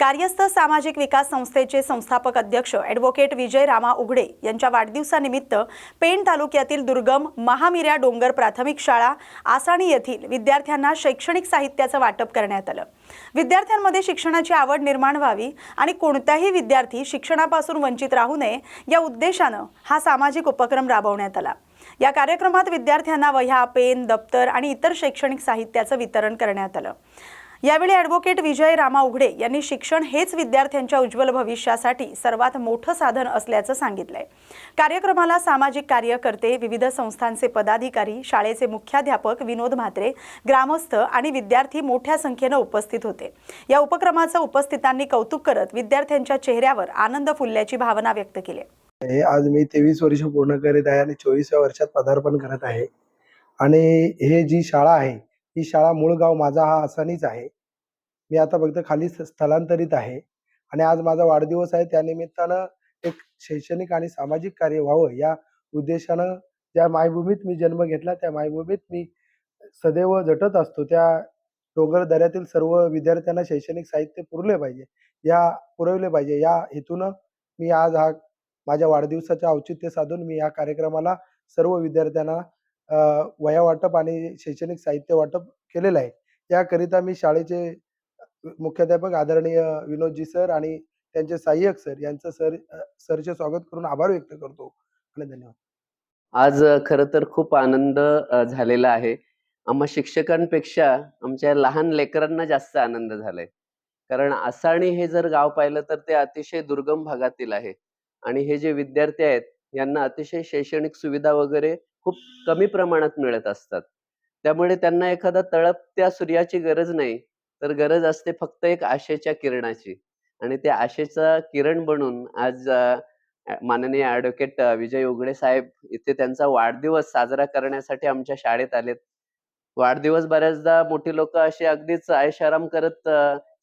कार्यस्थ सामाजिक विकास संस्थेचे संस्थापक अध्यक्ष ॲडव्होकेट विजय रामा उघडे यांच्या वाढदिवसानिमित्त पेण तालुक्यातील दुर्गम महामिऱ्या डोंगर प्राथमिक शाळा आसाणी येथील विद्यार्थ्यांना शैक्षणिक साहित्याचं वाटप करण्यात आलं। विद्यार्थ्यांमध्ये शिक्षणाची आवड निर्माण व्हावी आणि कोणताही विद्यार्थी शिक्षणापासून वंचित राहू नये या उद्देशाने हा सामाजिक उपक्रम राबवण्यात आला। या कार्यक्रमात विद्यार्थ्यांना वह्या, पेन, दप्तर आणि इतर शैक्षणिक साहित्याचं वितरण करण्यात आलं। यावेळी ॲडव्होकेट विजय रामा उघडे यांनी शिक्षण हेच विद्यार्थ्यांच्या उज्ज्वल भविष्यासाठी सर्वात मोठं साधन असल्याचं सांगितलंय। कार्यक्रमाला सामाजिक कार्यकर्ते, विविध संस्थांचे पदाधिकारी, शाळेचे मुख्याध्यापक विनोद म्हात्रे, ग्रामस्थ आणि विद्यार्थी मोठ्या संख्येने उपस्थित होते। या उपक्रमाचं उपस्थितांनी कौतुक करत विद्यार्थ्यांच्या चेहऱ्यावर आनंद फुलल्याची भावना व्यक्त केली। आज मी 23 वर्ष पूर्ण करीत आहे आणि 24व्या वर्षात पदार्पण करत आहे। आणि हे जी शाळा आहे ही शाळा मूळ गाव माझा हा आसानीच आहे। मी आता फक्त खाली स्थलांतरित आहे आणि आज माझा वाढदिवस आहे। त्या निमित्तानं एक शैक्षणिक आणि सामाजिक कार्य व्हावं या उद्देशानं ज्या मायभूमीत मी जन्म घेतला त्या मायभूमीत मी सदैव झटत असतो। त्या डोंगर दऱ्यातील सर्व विद्यार्थ्यांना शैक्षणिक साहित्य पुरवले पाहिजे या हेतूनं मी आज हा माझ्या वाढदिवसाचे औचित्य साधून मी या कार्यक्रमाला सर्व विद्यार्थ्यांना वह्या वाटप आणि शैक्षणिक साहित्य वाटप केलेलं आहे। याकरिता मी शाळेचे मुख्याध्यापक आदरणीय विनोदजी सर आणि त्यांचे सहाय्यक सर यांचं सरचे स्वागत करून आभार व्यक्त करतो आणि धन्यवाद। आज खरं तर खूप आनंद झालेला आहे। आम्हा शिक्षकांपेक्षा आमच्या लहान लेकरांना जास्त आनंद झालाय। कारण आसाणी हे जर गाव पाहिलं तर ते अतिशय दुर्गम भागातील आहे आणि हे जे विद्यार्थी आहेत यांना अतिशय शैक्षणिक सुविधा वगैरे खूप कमी प्रमाणात मिळत असतात। त्यामुळे त्यांना एखादा तळपत्या सूर्याची गरज नाही, तर गरज असते फक्त एक आशेच्या किरणाची। आणि त्या आशेचा किरण बनून आज माननीय ॲडव्होकेट विजय उघडे साहेब इथे त्यांचा वाढदिवस साजरा करण्यासाठी आमच्या शाळेत आलेत। वाढदिवस बऱ्याचदा मोठी लोक असे अगदीच ऐशाराम करत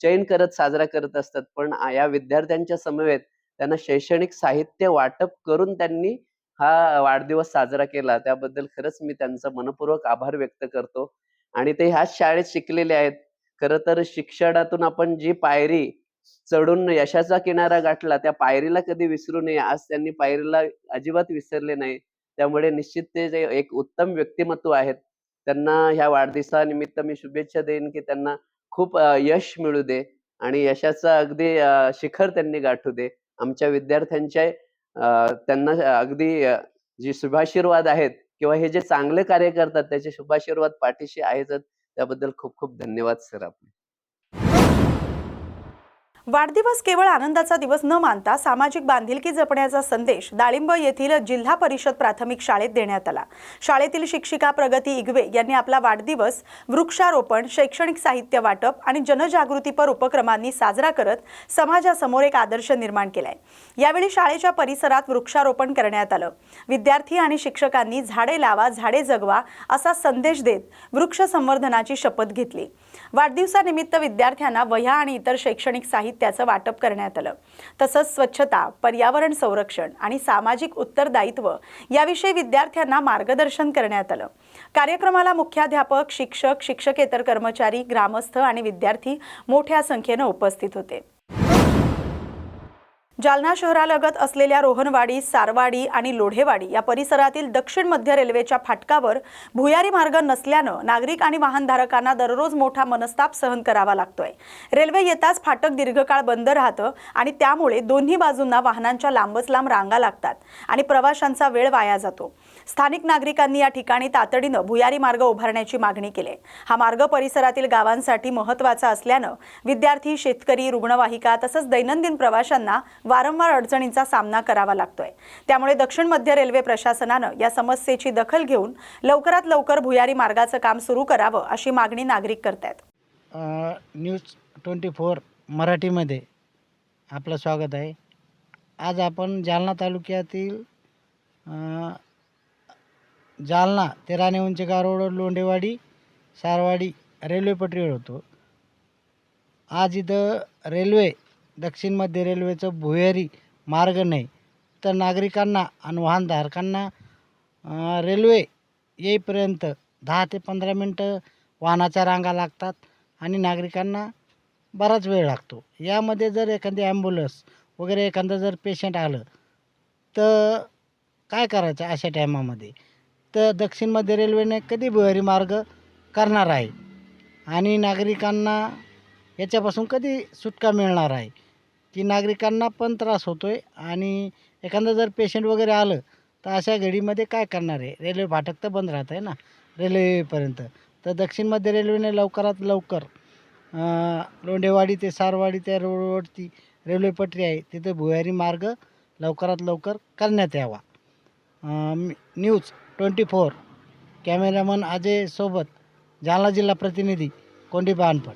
चैन करत साजरा करत असतात, पण या विद्यार्थ्यांच्या समवेत त्यांना शैक्षणिक साहित्य वाटप करून त्यांनी हा वाढदिवस साजरा केला। त्याबद्दल खरंच मी त्यांचा मनपूर्वक आभार व्यक्त करतो। आणि ते ह्याच शाळेत शिकलेले आहेत। खरं तर शिक्षणातून आपण जी पायरी चढून यशाचा किनारा गाठला त्या पायरीला कधी विसरू नये। आज त्यांनी पायरीला अजिबात विसरले नाही। त्यामुळे निश्चित ते जे एक उत्तम व्यक्तिमत्व आहेत, त्यांना ह्या वाढदिवसानिमित्त मी शुभेच्छा देईन की त्यांना खूप यश मिळू दे आणि यशाचा अगदी शिखर त्यांनी गाठू दे। आमच्या विद्यार्थ्यांच्या त्यांना अगदी जी शुभाशीर्वाद आहेत किंवा हे जे चांगले कार्य करतात त्याचे शुभाशीर्वाद पाठीशी आहेतच। त्याबद्दल खूप खूप धन्यवाद सर आपले। वाढदिवस केवळ आनंदाचा दिवस न मानता सामाजिक बांधिलकी जपण्याचा संदेश दाळिंब येथील जिल्हा परिषद प्राथमिक शाळेत देण्यात आला। शाळेतील शिक्षिका प्रगती इगवे यांनी आपला वाढदिवस वृक्षारोपण, शैक्षणिक साहित्य वाटप आणि जनजागृतीपर उपक्रमांनी साजरा करत समाजासमोर एक आदर्श निर्माण केलाय। यावेळी शाळेच्या परिसरात वृक्षारोपण करण्यात आलं। विद्यार्थी आणि शिक्षकांनी झाडे लावा, झाडे जगवा असा संदेश देत वृक्ष संवर्धनाची शपथ घेतली। वाढदिवसानिमित्त विद्यार्थ्यांना वह्या आणि इतर शैक्षणिक साहित्याचं वाटप करण्यात आलं। तसंच स्वच्छता, पर्यावरण संरक्षण आणि सामाजिक उत्तरदायित्व याविषयी विद्यार्थ्यांना मार्गदर्शन करण्यात आलं। कार्यक्रमाला मुख्याध्यापक, शिक्षक, शिक्षकेतर कर्मचारी, ग्रामस्थ आणि विद्यार्थी मोठ्या संख्येने उपस्थित होते। जालना शहरालगत असलेल्या रोहनवाडी, सारवाडी आणि लोढेवाडी या परिसरातील दक्षिण मध्य रेल्वेच्या फाटकावर भुयारी मार्ग नसल्यानं नागरिक आणि वाहनधारकांना दररोज मोठा मनस्ताप सहन करावा लागतोय। रेल्वे येताच फाटक दीर्घकाळ बंद राहतं आणि त्यामुळे दोन्ही बाजूंना वाहनांच्या लांबच लांब रांगा लागतात आणि प्रवाशांचा वेळ वाया जातो। स्थानिक नागरिकांनी या ठिकाणी तातडीनं भुयारी मार्ग उभारण्याची मागणी केली। हा मार्ग परिसरातील गावांसाठी महत्त्वाचा असल्यानं विद्यार्थी, शेतकरी, रुग्णवाहिका तसंच दैनंदिन प्रवाशांना वारंवार अडचणींचा सामना करावा लागतोय। त्यामुळे दक्षिण मध्य रेल्वे प्रशासनानं या समस्येची दखल घेऊन लवकरात लवकर भुयारी मार्गाचं काम सुरू करावं अशी मागणी नागरिक करतायत। न्यूज 24 मराठीमध्ये आपलं स्वागत आहे। आज आपण जालना तालुक्यातील जालना ते राणे उंचेगाव रोड, लोंढेवाडी, सारवाडी रेल्वे पटरीवर होतो। आज इथं दक्षिण मध्य रेल्वेचं भुयारी मार्ग नाही, तर नागरिकांना आणि वाहनधारकांना रेल्वे येईपर्यंत 10 ते 15 मिनटं वाहनाच्या रांगा लागतात आणि नागरिकांना बराच वेळ लागतो. यामध्ये जर एखादी ॲम्ब्युलन्स वगैरे एखादं जर पेशंट आलं तर काय करायचं अशा टायमामध्ये? तर दक्षिण मध्य रेल्वेने कधी भुयारी मार्ग करणार आहे आणि नागरिकांना याच्यापासून कधी सुटका मिळणार आहे, की नागरिकांना पण त्रास होतो आहे आणि एखादं जर पेशंट वगैरे आलं तर अशा घडीमध्ये काय करणार आहे? रेल्वे फाटक तर बंद राहत आहे ना रेल्वेपर्यंत. तर दक्षिण मध्य रेल्वेने लवकरात लवकर लोंढेवाडी ते सारवाडी त्या रोडवरती रेल्वे पटरी आहे तिथे भुयारी मार्ग लवकरात लवकर करण्यात यावा. न्यूज 24 कॅमेरामन अजय सोबत जालना जिल्हा प्रतिनिधी कोंडीबा अनपट.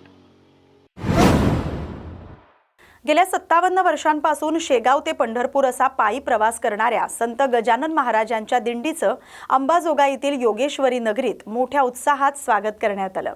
गेल्या 57 वर्षांपासून शेगाव ते पंढरपूर असा पायी प्रवास करणाऱ्या संत गजानन महाराजांच्या दिंडीचं अंबाजोगाईतील योगेश्वरी नगरीत मोठ्या उत्साहात स्वागत करण्यात आलं.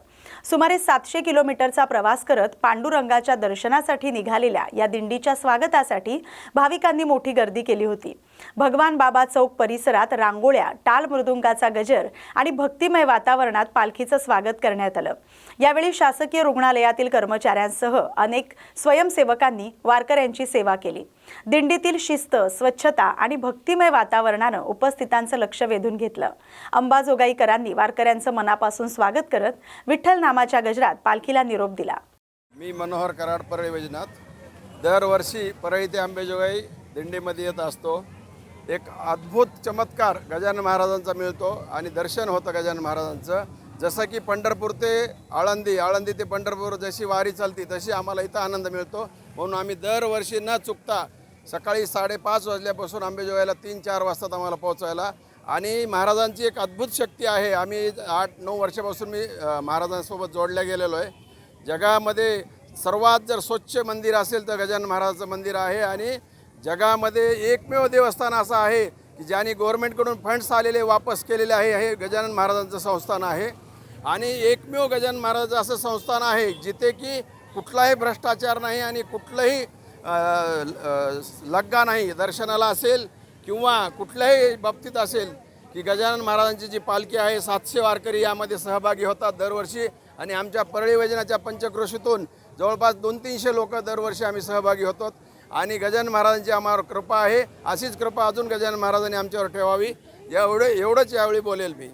सुमारे 700 किलोमीटरचा प्रवास करत पांडुरंगाच्या दर्शनासाठी निघालेल्या या दिंडीच्या स्वागतासाठी भाविकांनी मोठी गर्दी केली होती. भगवान बाबा चौक परिसरात रांगोळ्या, टाळ मृदुंगाचा गजर आणि भक्तिमय वातावरणात पालखीचं स्वागत करण्यात आलं. यावेळी शासकीय रुग्णालयातील कर्मचाऱ्यांसह अनेक स्वयंसेवकांनी वारकऱ्यांची सेवा केली. दिंडीतील शिस्त, स्वच्छता आणि भक्तिमय वातावरणानं उपस्थितांचं लक्ष वेधून घेतलं. अंबाजोगाईकरांनी वारकऱ्यांचं मनापासून स्वागत करत विठ्ठल नामाच्या गजरात पालखीला निरोप दिला. मी मनोहर कराड, परळी वैजनाथ. दरवर्षी परळी ते अंबाजोगाई दिंडीमध्ये येत असतो. एक अद्भुत चमत्कार गजानन महाराजांचा मिळतो आणि दर्शन होतं गजानन महाराजांचं. जसं की पंढरपूर ते आळंदी, आळंदी ते पंढरपूर जशी वारी चालती तशी आम्हाला इथं आनंद मिळतो. म्हणून आम्ही दरवर्षी न चुकता सकाळी 5:30 वाजल्यापासून अंबाजोगाईला 3-4 वाजतात आम्हाला पोहोचायला. आणि महाराजांची एक अद्भुत शक्ती आहे. आम्ही 8-9 वर्षापासून मी महाराजांसोबत जोडल्या गेलेलो आहे. जगामध्ये सर्वात जर स्वच्छ मंदिर असेल तर गजानन महाराजाचं मंदिर आहे. आणि जगामध्ये एकमेव देवस्थान असं आहे की ज्याने गव्हर्नमेंटकडून फंड्स आलेले वापस केलेले आहे, हे गजानन महाराजांचं संस्थान आहे. आणि एकमेव गजानन महाराजांचं असं संस्थान आहे जिथे की कुठलाही भ्रष्टाचार नाही आणि कुठलंही लग्गा नाही. दर्शनाला असेल किंवा कुठल्याही बाबतीत असेल की गजानन महाराजांची जी पालखी आहे 700 वारकरी यामध्ये सहभागी होतात दरवर्षी. आणि आमच्या परळी वैजनाथच्या पंचक्रोशीतून जवळपास 200-300 लोक दरवर्षी आम्ही सहभागी होतो. आणि गजानन महाराजांची आम्हावर कृपा आहे. अशीच कृपा अजून गजानन महाराजांनी आमच्यावर ठेवावी एवढंच यावेळी बोलेल मी.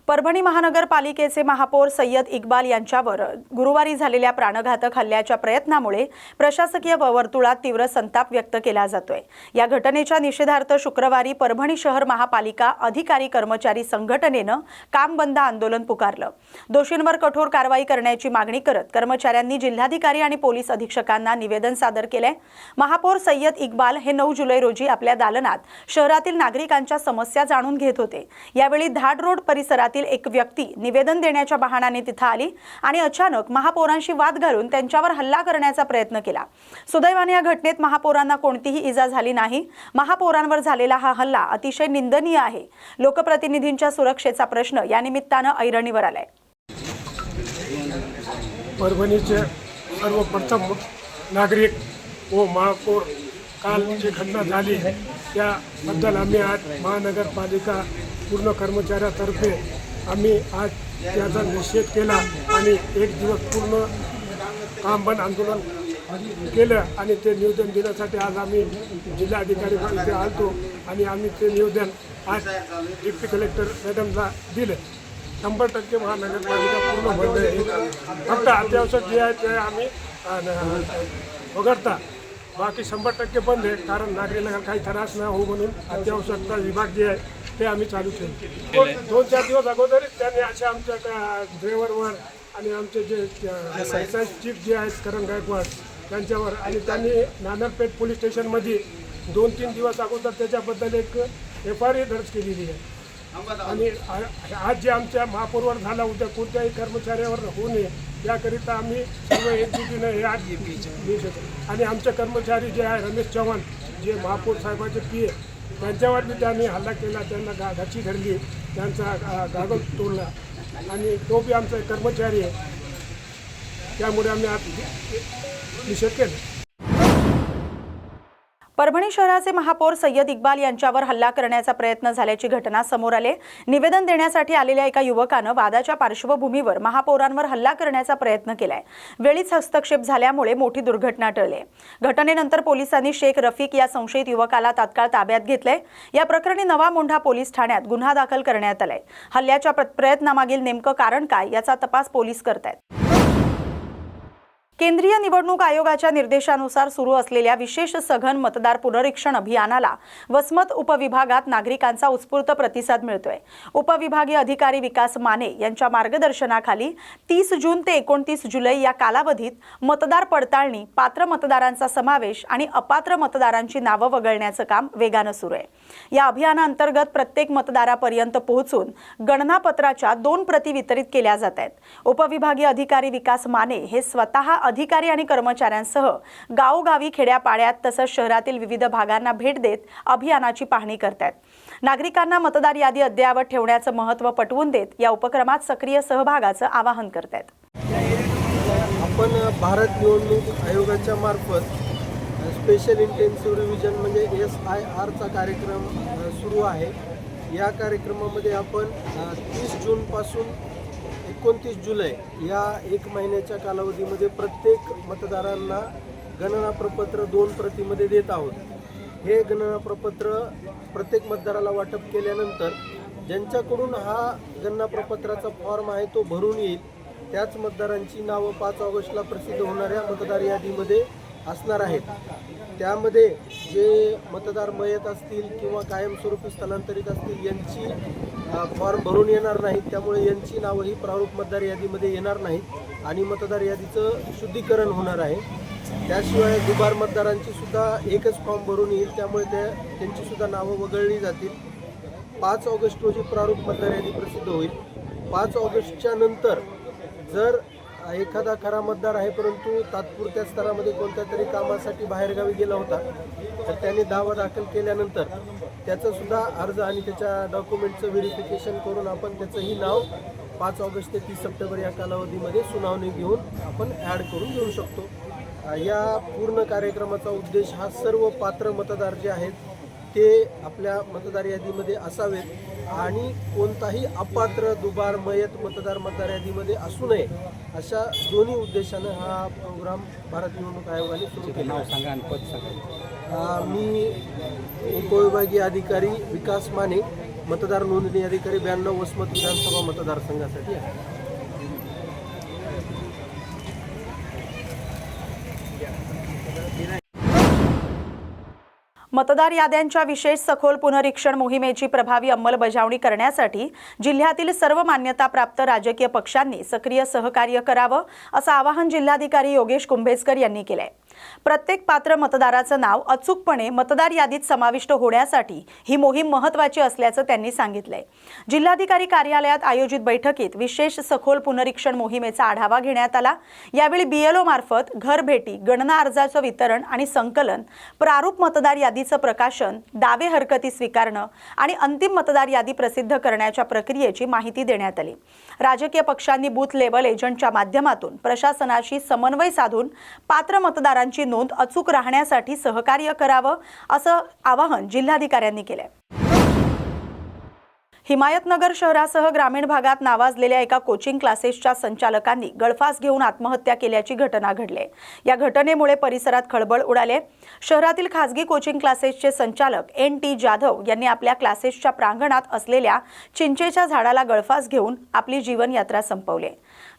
परभणी महानगरपालिकेचे महापौर सय्यद इक्बाल यांच्यावर गुरुवारी झालेल्या प्राणघातक हल्ल्याच्या प्रयत्नामुळे प्रशासकीय वर्तुळात तीव्र संताप व्यक्त केला जातोय. या घटनेच्या निषेधार्थ शुक्रवारी परभणी शहर महापालिका अधिकारी कर्मचारी संघटनेनं काम बंद आंदोलन पुकारलं. दोषींवर कठोर कारवाई करण्याची मागणी करत कर्मचाऱ्यांनी जिल्हाधिकारी आणि पोलीस अधीक्षकांना निवेदन सादर केलंय. महापौर सय्यद इक्बाल हे 9 जुलै रोजी आपल्या दालनात शहरातील नागरिकांच्या समस्या जाणून घेत होते. यावेळी धाड रोड परिसरात एक व्यक्ती निवेदन देण्याच्या बहाण्याने तिथे आली आणि अचानक महापौरांशी वाद घालून त्यांच्यावर हल्ला करण्याचा प्रयत्न केला. सुदैवाने या घटनेत महापौरांना कोणतीही इजा झाली नाही. महापौरांवर झालेला हा हल्ला अतिशय निंदनीय आहे. लोकप्रतिनिधींच्या सुरक्षेचा प्रश्न या निमित्तानं ऐरणीवर आलाय. परभणीचे सर्वप्रथम नागरिक व महापौर काल जी घटना झाली त्याबद्दल आम्ही आज महानगरपालिका पूर्ण कर्मचाऱ्यातर्फे आम्ही आज त्याचा निषेध केला आणि एक दिवस पूर्ण काम बंद आंदोलन केलं. आणि ते निवेदन देण्यासाठी आज आम्ही जिल्हाधिकारी इथे आलतो आणि आम्ही ते निवेदन आज डिप्टी कलेक्टर मॅडमला दिलं. 100% महानगरपालिका पूर्ण बंद आहे. फक्त अत्यावश्यक जे आहे ते आम्ही वगळता बाकी 100% बंद आहे. कारण नागरिकांना काही त्रास न होऊ म्हणून अत्यावश्यकता विभाग जे आहे ते आम्ही चालू केले. 2-4 दिवस अगोदरच त्यांनी अशा आमच्या ड्रायव्हरवर आणि आमचे जे चीफ जे आहेत करण गायकवाड त्यांच्यावर आणि त्यांनी नानरपेठ पोलीस स्टेशनमध्ये 2-3 दिवस अगोदर त्याच्याबद्दल एक FIR दर्ज केलेली आहे. आणि आज जे आमच्या महापौरवर झाला उद्या कोणत्याही कर्मचाऱ्यावर होऊ नये याकरिता आम्ही सर्व एकजुटीनं हे आज आणि आमचे कर्मचारी जे आहे रमेश चव्हाण जे महापौर साहेबांचे PA त्यांच्यावर बी त्यांनी हल्ला केला. त्यांना घाची धरली, त्यांचा गागल तोडला आणि तो बी आमचा कर्मचारी आहे. त्यामुळे आम्ही आज निषेध केला. परभणी शहराचे महापौर सय्यद इक्बाल यांच्यावर हल्ला करण्याचा प्रयत्न झाल्याची घटना समोर आली। निवेदन देण्यासाठी आलेल्या एका युवकानं वादाच्या पार्श्वभूमीवर महापौरांवर हल्ला करण्याचा प्रयत्न केलाय। वेळीच हस्तक्षेप झाल्यामुळे मोठी दुर्घटना टळली। घटनेनंतर पोलिसांनी शेख रफिक या संशयित युवकाला तात्काळ ताब्यात घेतले। या प्रकरणी नवा मोंढा पोलीस ठाण्यात गुन्हा दाखल करण्यात आलाय। हल्ल्याच्या प्रयत्नामागील नेमकं कारण काय याचा तपास पोलीस करतायत। केंद्रीय निवडणूक आयोगाच्या निर्देशानुसार सुरू असलेल्या विशेष सघन मतदार पुनरीक्षण अभियानाला वसमत उपविभागात नागरिकांचा उत्स्फूर्त प्रतिसाद मिळतोय। उपविभागीय अधिकारी विकास माने यांच्या मार्गदर्शनाखाली 30 जून ते 29 जुलै या कालावधीत मतदार पडताळणी, पात्र मतदारांचा समावेश आणि अपात्र मतदारांची नावं वगळण्याचं काम वेगानं सुरू आहे। या अभियानाअंतर्गत प्रत्येक मतदारापर्यंत पोहोचून गणनापत्राच्या 2 प्रती वितरित केल्या जात आहेत। उपविभागीय अधिकारी विकास माने हे स्वतः अधिकारी आणि कर्मचाऱ्यांसह गावोगावी, खेड्यापाड्यात तसंच शहरातील विविध भागांना भेट देत अभियानाची पाहणी करतात। नागरिकांना मतदार यादी अद्ययावत ठेवण्याचं महत्त्व पटवून देत या उपक्रमात सक्रिय सहभागाचं आवाहन करतात। आपण भारत निवडणूक आयोगाच्या मार्फत स्पेशल इंटेन्सिव्ह रिव्हिजन म्हणजे SIRचा कार्यक्रम सुरू आहे। या कार्यक्रमामध्ये आपण 30 जूनपासून 29 जुलै या 1 महिन्याच्या कालावधीमध्ये प्रत्येक मतदारांना गणना प्रपत्र 2 प्रतीमध्ये देत आहोत। हे गणना प्रपत्र प्रत्येक मतदाराला वाटप केल्यानंतर ज्यांच्याकडून हा गणना प्रपत्राचा फॉर्म आहे तो भरून येईल, त्याच मतदारांची नावं 5 ऑगस्टला प्रसिद्ध होणाऱ्या मतदार यादीमध्ये असणार आहेत। त्यामध्ये जे मतदार मयत असतील किंवा कायमस्वरूपी स्थलांतरित असतील यांची फॉर्म भरून येणार नाहीत, त्यामुळे यांची नावं ही प्रारूप मतदार यादीमध्ये येणार नाहीत आणि मतदार यादीचं शुद्धीकरण होणार आहे। त्याशिवाय दुबार मतदारांची सुद्धा एकच फॉर्म भरून येईल, त्यामुळे त्यांची सुद्धा नावं वगळली जातील। 5 ऑगस्ट रोजी प्रारूप मतदार यादी प्रसिद्ध होईल। 5 ऑगस्टच्या नंतर जर एखादा खरा मतदार आहे परंतु तात्पुरत्या स्तरामध्ये कोणत्या तरी कामासाठी बाहेरगावी गेला होता, तर त्याने दावा दाखल केल्यानंतर त्याचं सुद्धा अर्ज आणि त्याच्या डॉक्युमेंटचं व्हेरिफिकेशन करून आपण त्याचंही नाव 5 ऑगस्ट ते 30 सप्टेंबर या कालावधीमध्ये सुनावणी घेऊन आपण ॲड करून घेऊ शकतो। या पूर्ण कार्यक्रमाचा उद्देश हा सर्व पात्र मतदार जे आहेत ते आपल्या मतदार यादीमध्ये असावेत आणि कोणताही अपात्र, दुबार, मयत मतदार यादीमध्ये असू नये, अशा दोन्ही उद्देशानं हा प्रोग्राम भारत निवडणूक आयोगाने सुरू केला आहे। मी उपविभागीय अधिकारी विकास माने, मतदार नोंदणी अधिकारी 92 वसमत विधानसभा मतदारसंघासाठी आहे। मतदार याद्यांच्या विशेष सखोल पुनरीक्षण मोहिमेची प्रभावी अंमलबजावणी करण्यासाठी जिल्ह्यातील सर्व मान्यताप्राप्त राजकीय पक्षांनी सक्रिय सहकार्य करावं असं आवाहन जिल्हाधिकारी योगेश कुंभेजकर यांनी केलंय। प्रत्येक पात्र मतदाराचं नाव अचूकपणे मतदार यादीत समाविष्ट होण्यासाठी ही मोहीम महत्त्वाची असल्याचं त्यांनी सांगितलंय। जिल्हाधिकारी कार्यालयात आयोजित बैठकीत विशेष सखोल पुनरीक्षण मोहिमेचा आढावा घेण्यात आला। यावेळी BLO मार्फत घरभेटी, गणना अर्जाचं वितरण आणि संकलन, प्रारूप मतदार यादीचं प्रकाशन, दावे हरकती स्वीकारणं आणि अंतिम मतदार यादी प्रसिद्ध करण्याच्या प्रक्रियेची माहिती देण्यात आली। राजकीय पक्षांनी बूथ लेवल एजंटच्या माध्यमातून प्रशासनाशी समन्वय साधून पात्र मतदारांची नोंद अचूक राहण्यासाठी सहकार्य करावं असं आवाहन जिल्हाधिकाऱ्यांनी केलंय। हिमायतनगर शहरासह ग्रामीण भागात नावाजलेल्या एका कोचिंग क्लासेसच्या संचालकांनी गळफास घेऊन आत्महत्या केल्याची घटना घडली। या घटनेमुळे परिसरात खळबळ उडाली। शहरातील खासगी कोचिंग क्लासेसचे संचालक NT जाधव यांनी आपल्या क्लासेसच्या प्रांगणात असलेल्या चिंचेच्या झाडाला गळफास घेऊन आपली जीवनयात्रा संपवली।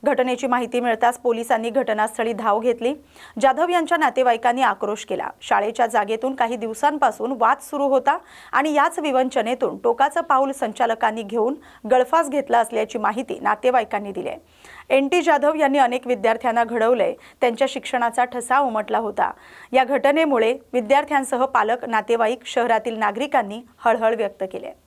घटनेची माहिती मिळताच पोलिसांनी घटनास्थळी धाव घेतली। जाधव यांच्या नातेवाईकांनी आक्रोश केला। शाळेच्या जागेतून काही दिवसांपासून वाद सुरू होता आणि याच विवंचनेतून टोकाचं पाऊल संचालकांनी घेऊन गळफास घेतला असल्याची माहिती नातेवाईकांनी दिली आहे। NT जाधव यांनी अनेक विद्यार्थ्यांना घडवले, त्यांच्या शिक्षणाचा ठसा उमटला होता। या घटनेमुळे विद्यार्थ्यांसह पालक, नातेवाईक, शहरातील नागरिकांनी हळहळ व्यक्त केली आहे।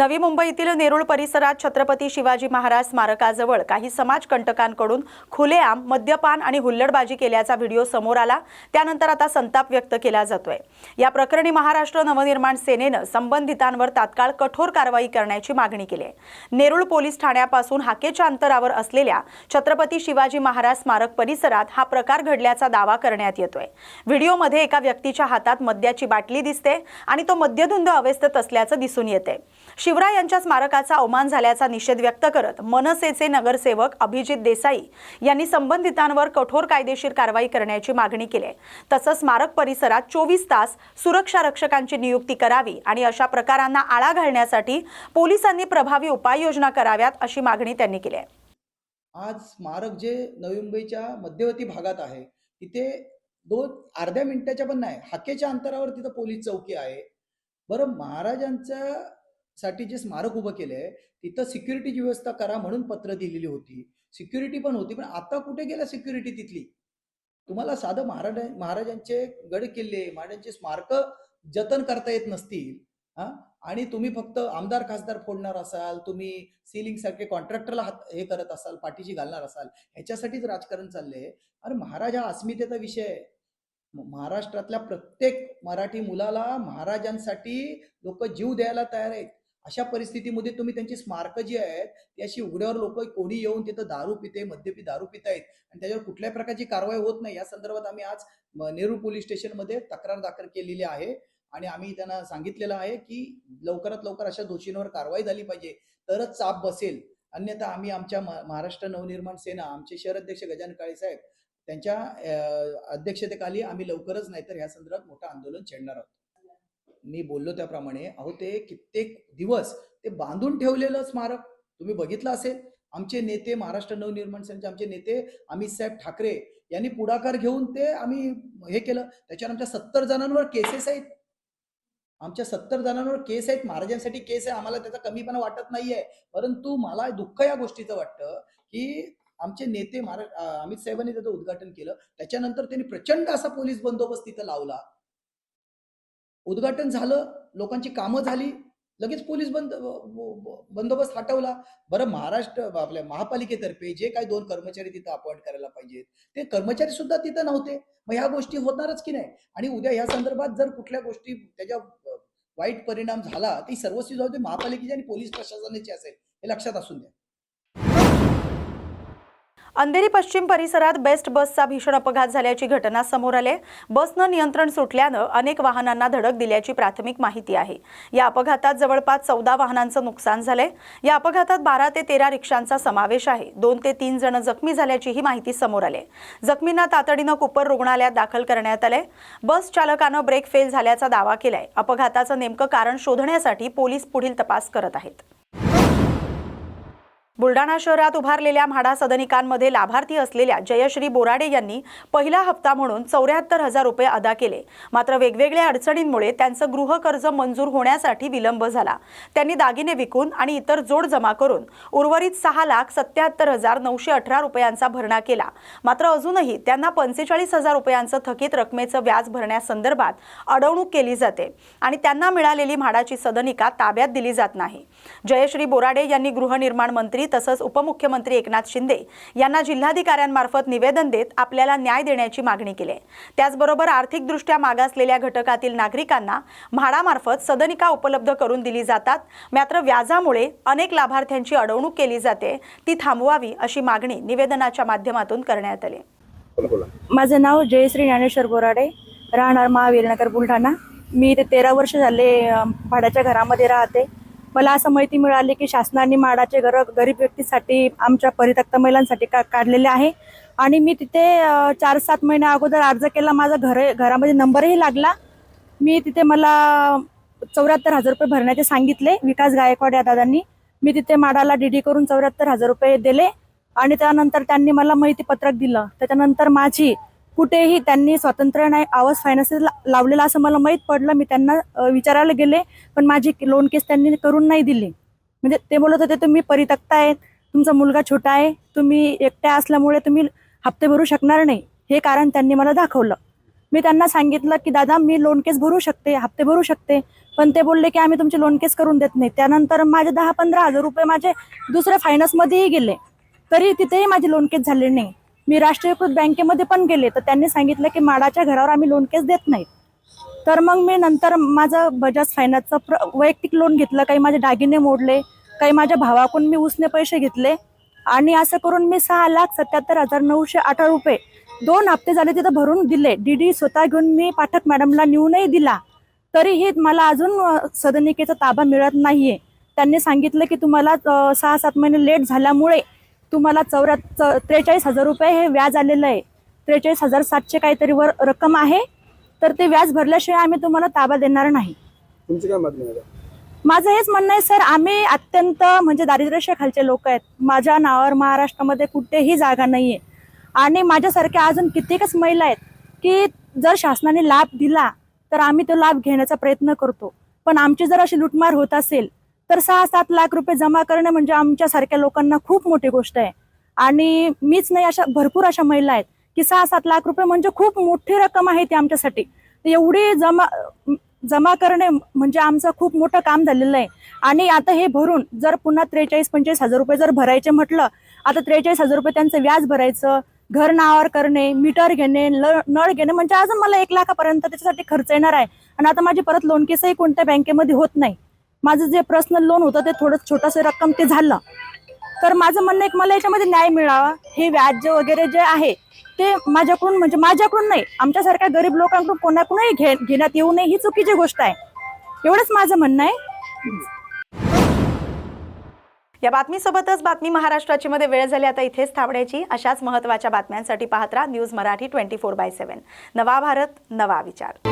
नवी मुंबईतील नेरूळ परिसरात छत्रपती शिवाजी महाराज स्मारकाजवळ काही समाजकंटकांकडून खुलेआम मद्यपान आणि हुल्लडबाजी केल्याचा व्हिडिओ समोर आला। त्यानंतर आता संताप व्यक्त केला जातोय। या प्रकरणी महाराष्ट्र नवनिर्माण सेनेनं संबंधितांवर तात्काळ कठोर कारवाई करण्याची मागणी केली आहे। नेरूळ पोलीस ठाण्यापासून हाकेच्या अंतरावर असलेल्या छत्रपती शिवाजी महाराज स्मारक परिसरात हा प्रकार घडल्याचा दावा करण्यात येतोय। व्हिडिओमध्ये एका व्यक्तीच्या हातात मद्याची बाटली दिसते आणि तो मद्यधुंद अवस्थेत असल्याचं दिसून येते। शिवराय यांच्या स्मारकाचा अवमान झाल्याचा निषेध व्यक्त करत मनसेचे नगरसेवक अभिजित देसाई यांनी संबंधितांवर कठोर कायदेशीर कारवाई करण्याची मागणी केली आहे। तसंच स्मारक परिसरात 24 तास सुरक्षा रक्षकांची नियुक्ती करावी आणि अशा प्रकारांना आळा घालण्यासाठी पोलिसांनी प्रभावी उपाययोजना कराव्यात अशी मागणी त्यांनी केली आहे। आज स्मारक जे नवी मुंबईच्या मध्यवर्ती भागात आहे तिथे अर्ध्या मिनिटाच्या पण नाही हाकेच्या अंतरावर तिथं पोलीस चौकी आहे। बरं, महाराजांच्या साठी जे स्मारक उभं केलंय तिथं सिक्युरिटीची व्यवस्था करा म्हणून पत्र दिलेली होती, सिक्युरिटी पण होती, पण आता कुठे गेला सिक्युरिटी तिथली? तुम्हाला साधं महाराजांचे गड किल्ले महाराजांचे स्मारक जतन करता येत नसतील आणि तुम्ही फक्त आमदार खासदार फोडणार असाल, तुम्ही सिलिंग सारखे कॉन्ट्रॅक्टरला हे करत असाल, पाठीशी घालणार असाल, ह्याच्यासाठीच राजकारण चाललंय। अरे महाराज हा अस्मितेचा विषय आहे। महाराष्ट्रातल्या प्रत्येक मराठी मुलाला महाराजांसाठी लोक जीव द्यायला तयार आहेत। अशा परिस्थितीमध्ये तुम्ही त्यांची स्मारक जी आहेत ती अशी उघड्यावर लोक कोणी येऊन तिथं दारू पिते मद्यपी दारू पितायत आणि त्याच्यावर कुठल्याही प्रकारची कारवाई होत नाही। या संदर्भात आम्ही आज नेरूळ पोलीस स्टेशनमध्ये तक्रार दाखल केलेली आहे आणि आम्ही त्यांना सांगितलेलं आहे की लवकरात लवकर अशा दोषींवर कारवाई झाली पाहिजे तरच चाप बसेल, अन्यथा आम्ही आमच्या महाराष्ट्र नवनिर्माण सेना आमचे शहर अध्यक्ष गजानन काळे साहेब त्यांच्या अध्यक्षतेखाली आम्ही लवकरच नाहीतर ह्या संदर्भात मोठं आंदोलन छेडणार आहोत। मी बोललो त्याप्रमाणे ते कित्येक दिवस ते बांधून ठेवलेलं स्मारक तुम्ही बघितलं असेल। आमचे नेते महाराष्ट्र नवनिर्माण सेनेचे आमचे नेते अमित साहेब ठाकरे यांनी पुढाकार घेऊन ते आम्ही हे केलं। त्याच्यावर आमच्या 70 जणांवर केसेस आहेत, आमच्या 70 जणांवर केस आहेत, महाराजांसाठी केस आहे। आम्हाला त्याचा कमीपणा वाटत नाहीये, परंतु मला दुःख या गोष्टीचं वाटतं की आमचे नेते अमित साहेबांनी त्याचं उद्घाटन केलं, त्याच्यानंतर त्यांनी प्रचंड असा पोलीस बंदोबस्त तिथं लावला। उद्घाटन झालं, लोकांची कामं झाली, लगेच पोलीस बंदोबस्त हटवला। बरं, महाराष्ट्र आपल्या महापालिकेतर्फे जे काही 2 कर्मचारी तिथं अपॉइंट करायला पाहिजेत ते कर्मचारी सुद्धा तिथं नव्हते। मग ह्या गोष्टी होणारच की नाही? आणि उद्या ह्या संदर्भात जर कुठल्या गोष्टी त्याच्या वाईट परिणाम झाला ती सर्वस्वी जबाबदारी महापालिकेची आणि पोलीस प्रशासनाची असेल, हे लक्षात असू द्या। अंधेरी पश्चिम परिसरात बेस्ट बसचा भीषण अपघात झाल्याची घटना समोर आली। बसनं नियंत्रण सुटल्यानं अनेक वाहनांना धडक दिल्याची प्राथमिक माहिती आहे। या अपघातात जवळपास 14 वाहनांचं नुकसान झालंय। या अपघातात 12 ते 13 रिक्षांचा समावेश आहे। 2 ते 3 जण जखमी झाल्याचीही माहिती समोर आली। जखमींना तातडीनं कुपर रुग्णालयात दाखल करण्यात आले। बस चालकानं ब्रेक फेल झाल्याचा दावा केलाय। अपघाताचं नेमकं कारण शोधण्यासाठी पोलीस पुढील तपास करत आहेत। बुलढाणा शहरात उभारलेल्या म्हाडा सदनिकांमध्ये लाभार्थी असलेल्या जयश्री बोराडे यांनी पहिला हप्ता म्हणून 74,000 रुपये अदा केले। मात्र वेगवेगळ्या अडचणींमुळे त्यांचं गृहकर्ज मंजूर होण्यासाठी विलंब झाला। त्यांनी दागिने विकून आणि इतर जोड जमा करून उर्वरित 6,77,918 रुपयांचा भरणा केला। मात्र अजूनही त्यांना 45,000 रुपयांचं थकीत रकमेचं व्याज भरण्यासंदर्भात अडवणूक केली जाते आणि त्यांना मिळालेली म्हाडाची सदनिका ताब्यात दिली जात नाही। जयश्री बोराडे यांनी गृहनिर्माण मंत्री तसंच उपमुख्यमंत्री एकनाथ शिंदे यांना जिल्हाधिकाऱ्यांमार्फत निवेदन देत आपल्याला न्याय देण्याची मागणी केली। त्याचबरोबर आर्थिकदृष्ट्या मागासलेल्या घटकातील नागरिकांना म्हाडामार्फत सदनिका उपलब्ध करून दिली जातात, मात्र व्याजामुळे अनेक लाभार्थ्यांची अडवणूक केली जाते, ती थांबवावी अशी मागणी निवेदनाच्या माध्यमातून करण्यात आली। माझं नाव जयश्री ज्ञानेश्वर बोराडे, राहणार महावीरनगर बुलढाणा। मी इथे 13 वर्ष झाले भाड्याच्या घरामध्ये राहते। मला असं माहिती मिळाली की शासनाने म्हाडाचे घर गरीब व्यक्तीसाठी आमच्या परित्यक्त महिलांसाठी काढलेले आहे आणि मी तिथे 4-7 महिन्या अगोदर अर्ज केला। माझा घरामध्ये नंबरही लागला। मी तिथे मला 74,000 रुपये भरण्याचे सांगितले विकास गायकवाड या दादांनी। मी तिथे म्हाडाला डीडी करून 74,000 रुपये दिले आणि त्यानंतर त्यांनी मला माहिती पत्रक दिलं। त्याच्यानंतर माझी कुठेही त्यांनी स्वातंत्र्य नाही आवाज फायनान्स लावलेला असं मला माहीत पडलं। मी त्यांना विचारायला गेले पण माझी लोन केस त्यांनी करून नाही दिली। म्हणजे ते बोलत होते तुम्ही परित्यक्त आहे, तुमचा मुलगा छोटा आहे, तुम्ही एकट्या असल्यामुळे तुम्ही हप्ते भरू शकणार नाही, हे कारण त्यांनी मला दाखवलं। मी त्यांना सांगितलं की दादा मी लोन केस भरू शकते, हप्ते भरू शकते, पण ते बोलले की आम्ही तुमचे लोन केस करून देत नाही. त्यानंतर माझे 10-15 हजार रुपये माझे दुसऱ्या फायनान्समध्येही गेले, तरी तिथेही माझे लोन केस झाले नाही. मी राष्ट्रीयकृत बँकेमध्ये पण गेले, तर त्यांनी सांगितलं की माडाच्या घरावर आम्ही लोन केस देत नाही. तर मग मी नंतर माझं बजाज फायनान्सचं वैयक्तिक लोन घेतलं, काही माझे दागिने मोडले, काही माझ्या भावाकडून मी उसने पैसे घेतले आणि असं करून मी 6,77,918 रुपये 2 हप्ते झाले तिथं भरून दिले. DD स्वतः घेऊन मी पाठक मॅडमला नेऊनही दिला, तरीही मला अजून सदनिकेचा ताबा मिळत नाहीये. त्यांनी सांगितलं की तुम्हाला 6-7 महिने लेट झाल्यामुळे तुम्हाला 43,000 रुपये हे व्याज आलेलं आहे. 43,700 काहीतरी वर रक्कम आहे, तर ते व्याज भरल्याशिवाय आम्ही तुम्हाला ताबा देणार नाही. तुमची काय मागणी आहे? माझं हेच म्हणणं आहे सर, आम्ही अत्यंत म्हणजे दारिद्र्यरेषेखालचे लोक आहेत. माझ्या नावावर महाराष्ट्रामध्ये कुठेही जागा नाहीये आणि माझ्यासारख्या अजून कित्येकच महिला आहेत की जर शासनाने लाभ दिला तर आम्ही तो लाभ घेण्याचा प्रयत्न करतो. पण आमची जर अशी लुटमार होत असेल तर 6-7 लाख रुपये जमा करणे म्हणजे आमच्यासारख्या लोकांना खूप मोठी गोष्ट आहे. आणि मीच नाही, अशा भरपूर अशा महिला आहेत की 6-7 लाख रुपये म्हणजे खूप मोठी रक्कम आहे ती आमच्यासाठी. एवढी जमा करणे म्हणजे आमचं खूप मोठं काम झालेलं आहे. आणि आता हे भरून जर पुन्हा 43-45 हजार रुपये जर भरायचे म्हटलं, आता 43 हजार रुपये त्यांचं व्याज भरायचं, घर नावावर करणे, मीटर घेणे, नळ घेणे, म्हणजे अजून मला 1 लाखापर्यंत त्याच्यासाठी खर्च येणार आहे. आणि आता माझी परत लोन केसही कोणत्या बँकेमध्ये होत नाही. माझं जे पर्सनल लोन होतं ते थोडं छोटंसं रक्कम ते झालं. तर माझं म्हणणं एक, मला याच्यामध्ये न्याय मिळावा. हे व्याज वगैरे जे आहे ते माझ्याकडून म्हणजे माझ्याकडून नाही, आमच्यासारख्या गरीब लोकांकडून कोणाकडूनही घेण्यात येऊ नये, ही चुकीची गोष्ट आहे. एवढंच माझं म्हणणं आहे. या बातमीसोबतच बातमी महाराष्ट्राची मध्ये वेळ झाली आता इथेच थांबण्याची. अशाच महत्त्वाच्या बातम्यांसाठी पाहत राहा न्यूज मराठी 24/7. नवा भारत, नवा विचार.